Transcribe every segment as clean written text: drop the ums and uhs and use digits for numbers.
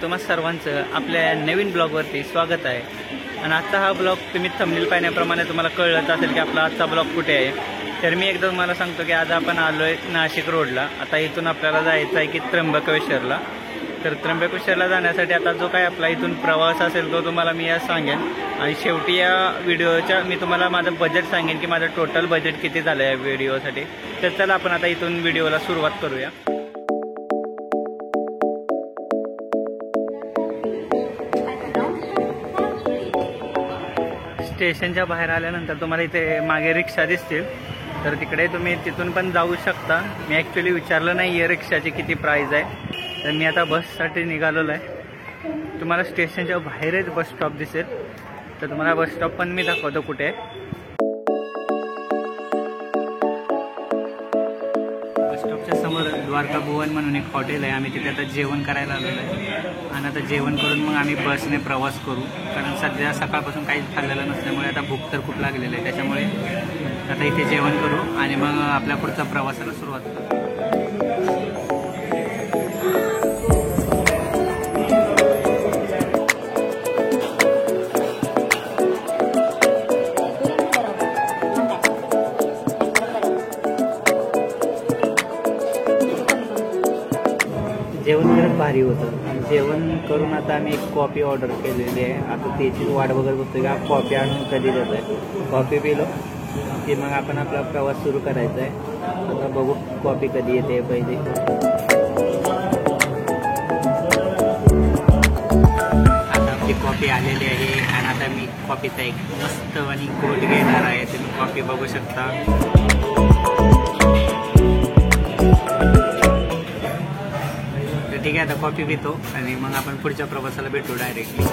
तुम्हा सर्वांचं आपल्या नवीन ब्लॉगवरती स्वागत आहे. आणि आजचा हा ब्लॉग तुम्ही थंबनेल पाहण्याप्रमाणे तुम्हाला कळलंच असेल की आपला आजचा ब्लॉग कुठे आहे. तर मी एकदा तुम्हाला सांगतो की आज आपण आलो आहे नाशिक रोडला. आता इथून आपल्याला जायचं आहे की त्र्यंबकेश्वरला. तर त्र्यंबकेश्वरला जाण्यासाठी आता जो काय आपला इथून प्रवास असेल तो तुम्हाला मी आज सांगेन. आणि शेवटी या व्हिडिओच्या मी तुम्हाला माझं बजेट सांगेन की माझं टोटल बजेट किती झालं या व्हिडिओसाठी. तर चला आपण आता इथून व्हिडिओला सुरुवात करूया. स्टेशनच्या बाहेर आल्यानंतर तुम्हाला इथे मागे रिक्षा दिसतील. तर तिकडे तुम्ही तिथून पण जाऊ शकता. मी ॲक्च्युली विचारलं नाही आहे रिक्षाची किती प्राईज आहे. तर मी आता बससाठी निघालेलो आहे. तुम्हाला स्टेशनच्या बाहेरच बस स्टॉप दिसेल. तर तुम्हाला बस स्टॉप पण मी दाखवतो कुठे आहे. बस स्टॉपच्या समोर द्वारका भुवन म्हणून एक हॉटेल आहे. आम्ही तिथे आता जेवण करायला आलेलो आहे. आणि आता जेवण करून मग आम्ही बसने प्रवास करू. कारण सध्या सकाळपासून काहीच खाल्लेलं नसल्यामुळे आता भूक तर खूप लागलेलं आहे. त्याच्यामुळे आता इथे जेवण करू आणि मग आपल्या पुढच्या प्रवासाला सुरुवात करू. जेवण खरंच भारी होतं. आणि जेवण करून आता आम्ही एक कॉफी ऑर्डर केलेली आहे. आता त्याची वाट बघत बसतो का कॉफी आणून कधी देत आहे. कॉफी पिलो की मग आपण आपला प्रवास सुरू करायचा आहे. आता बघू कॉफी कधी येते पहिले. आता आपली कॉफी आलेली आहे आणि आता मी कॉफीचा एक मस्त आणि गोड घेणार आहे. तुम्ही कॉफी बघू शकता. ठीक आहे, आता कॉफी पितो आणि मग आपण पुढच्या प्रवासाला भेटू डायरेक्टली.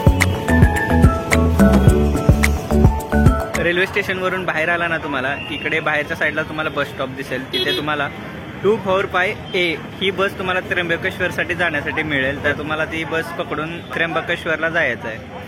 रेल्वे स्टेशनवरून बाहेर आला ना तुम्हाला इकडे बाहेरच्या साईडला तुम्हाला बस स्टॉप दिसेल. तिथे तुम्हाला 245A ही बस तुम्हाला त्र्यंबकेश्वरसाठी जाण्यासाठी मिळेल. तर तुम्हाला ती बस पकडून त्र्यंबकेश्वरला जायचं आहे.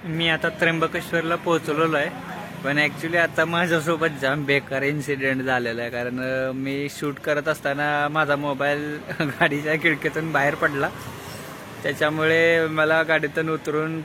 मी आता त्र्यंबकेश्वरला पोहोचलेलो आहे. पण ॲक्च्युली आता माझ्यासोबत जाम बेकार इन्सिडेंट झालेला आहे. कारण मी शूट करत असताना माझा मोबाईल गाडीच्या खिडकीतून बाहेर पडला. त्याच्यामुळे मला गाडीतून उतरून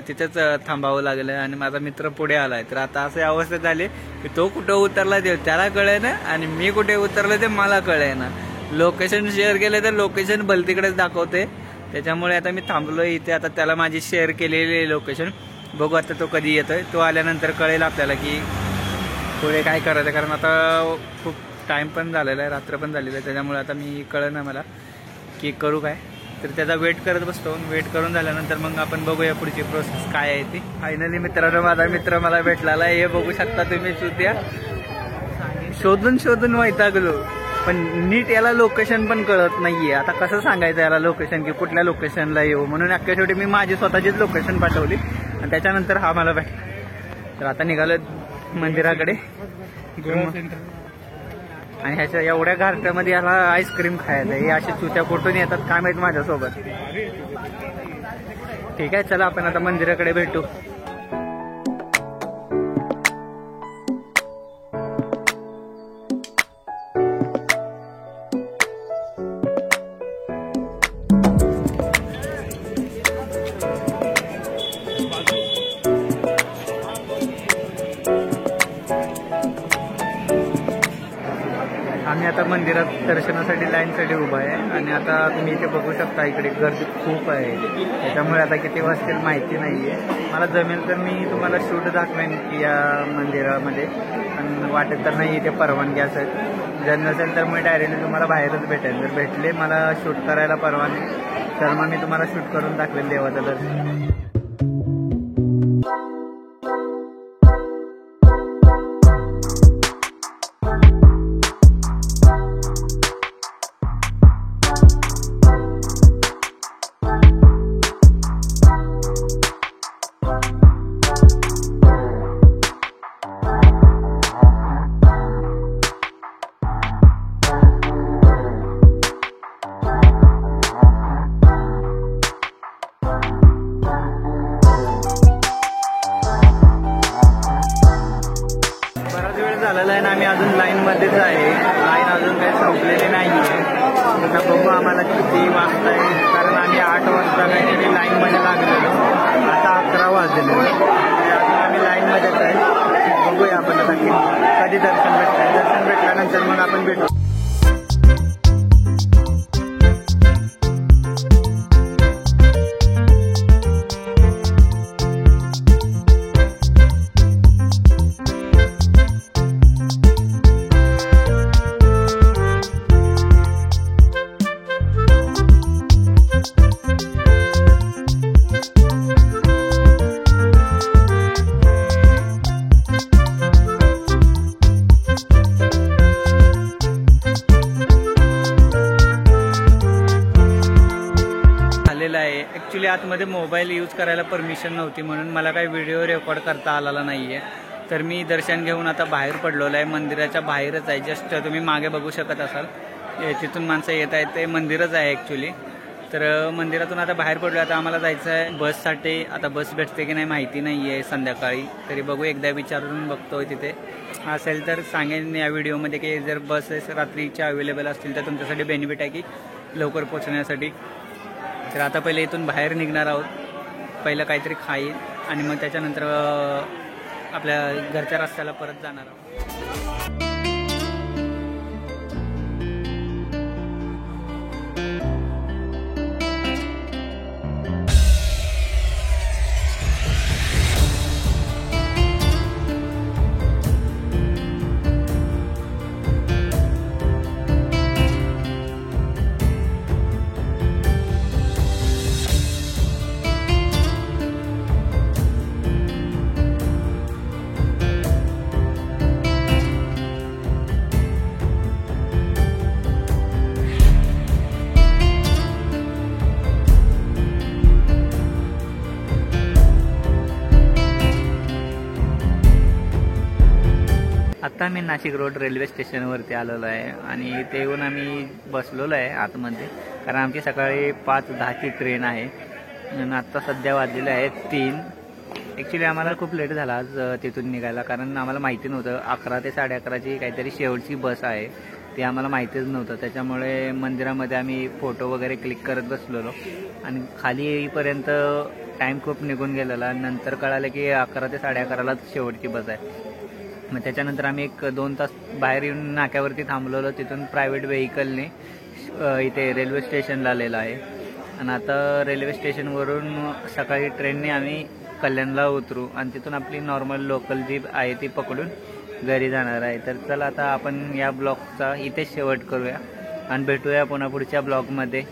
तिथेच थांबावं लागलं आणि माझा मित्र पुढे आला आहे. तर आता अशी अवस्था झाली की तो कुठं उतरला ते त्याला कळे ना आणि मी कुठे उतरलं ते मला कळे ना. लोकेशन शेअर केलं तर लोकेशन भलतीकडेच दाखवते. त्याच्यामुळे आता मी थांबलो इथे. आता त्याला माझी शेअर केलेली लोकेशन बघू आता तो कधी येतोय. तो आल्यानंतर कळेल आपल्याला की पुढे काय करायचं. कारण आता खूप टाईम पण झालेला आहे, रात्र पण झालेलं आहे. त्याच्यामुळे आता मी कळलं ना मला की करू काय. तर त्याचा वेट करत बसतो. वेट करून झाल्यानंतर मग आपण बघूया पुढची प्रोसेस काय आहे ती. फायनली मित्रांनो माझा मित्र मला भेटलेला आहे. हे बघू शकता तुम्ही. चुत्या शोधून शोधून वैतागलो. पण नीट याला लोकेशन पण कळत नाहीये. आता कसं सांगायचं याला लोकेशन की कुठल्या लोकेशनला येऊ. म्हणून अख्ख्या शेवटी मी माझी स्वतःचीच लोकेशन पाठवली आणि त्याच्यानंतर हा मला भेटला. तर आता निघालो मंदिराकडे. आणि ह्याच्या एवढ्या घाटामध्ये याला आईस्क्रीम खायला. हे असे चुत्या कुठून येतात काय माहित माझ्यासोबत. ठीक आहे, चला आपण आता मंदिराकडे भेटू. आम्ही आता मंदिरात दर्शनासाठी लाईनसाठी उभा आहे. आणि आता तुम्ही इथे बघू शकता इकडे गर्दी खूप आहे. त्याच्यामुळे आता किती वाजतील माहिती नाही आहे. मला जमेल तर मी तुम्हाला शूट दाखवेन की या मंदिरामध्ये. पण वाटेल तर नाही इथे परवानगी असेल. जर नसेल तर मी डायरेक्टली तुम्हाला बाहेरच भेटेल. जर भेटले मला शूट करायला परवानगी तर मग मी तुम्हाला शूट करून दाखवेन देवाचं दर्शन. झालेलं आहे ना, आम्ही अजून लाईनमध्येच आहे. लाईन अजून काही संपलेली नाही आहे. आता बघू आम्हाला किती वाजता आहे, कारण आम्ही 8 वाजता काहीतरी लाईनमध्ये लागलेलो. आता 11 वाजले. अजून आम्ही लाईनमध्येच आहे. बघूया आपण आता कधी दर्शन भेटतंय. दर्शन भेटल्यानंतर मग आपण भेटू. ॲक्च्युली आतमध्ये मोबाईल यूज करायला परमिशन नव्हती, म्हणून मला काही व्हिडिओ रेकॉर्ड करता आलेला नाही आहे. तर मी दर्शन घेऊन आता बाहेर पडलेलो आहे. मंदिराच्या बाहेरच आहे. जस्ट तुम्ही मागे बघू शकत असाल, तिथून माणसं येत आहेत, ते मंदिरच आहे ॲक्च्युली. तर मंदिरातून आता बाहेर पडलो. आता आम्हाला जायचं आहे बससाठी. आता बस भेटते की नाही माहिती नाही आहे संध्याकाळी, तरी बघू, एकदा विचारून बघतोय. तिथे असेल तर सांगेन या व्हिडिओमध्ये की जर बसेस रात्रीच्या अवेलेबल असतील तर तुमच्यासाठी बेनिफिट आहे की लवकर पोहोचण्यासाठी. तर आता पहिले इथून बाहेर निघणार आहोत. पहिलं काहीतरी खाईन आणि मग त्याच्यानंतर आपल्या घरच्या रस्त्याला परत जाणार आहोत. आता मी नाशिक रोड रेल्वे स्टेशनवरती आलेलो आहे आणि इथे येऊन आम्ही बसलेलो आहे आतमध्ये, कारण आमची सकाळी 5:10ची ट्रेन आहे आणि आत्ता सध्या वाजलेले आहेत 3. ॲक्च्युली आम्हाला खूप लेट झाला आज तिथून निघायला, कारण आम्हाला माहिती नव्हतं 11 ते 11:30ची काहीतरी शेवटची बस आहे, ते आम्हाला माहितीच नव्हतं. त्याच्यामुळे मंदिरामध्ये आम्ही फोटो वगैरे क्लिक करत बसलेलो आणि खाली येईपर्यंत टाईम खूप निघून गेलेला. नंतर कळालं की 11 ते 11:30लाच शेवटची बस आहे. मग त्याच्यानंतर आम्ही 1-2 तास बाहेर येऊन नाक्यावरती थांबलेलो. तिथून प्रायव्हेट व्हेकलने इथे रेल्वे स्टेशनला आलेलं आहे आणि आता रेल्वे स्टेशनवरून सकाळी ट्रेनने आम्ही कल्याणला उतरू आणि तिथून आपली नॉर्मल लोकल जी आहे ती पकडून घरी जाणार आहे. तर चला आता आपण या ब्लॉगचा इथेच शेवट करूया आणि भेटूया पुन्हा पुढच्या ब्लॉगमध्ये.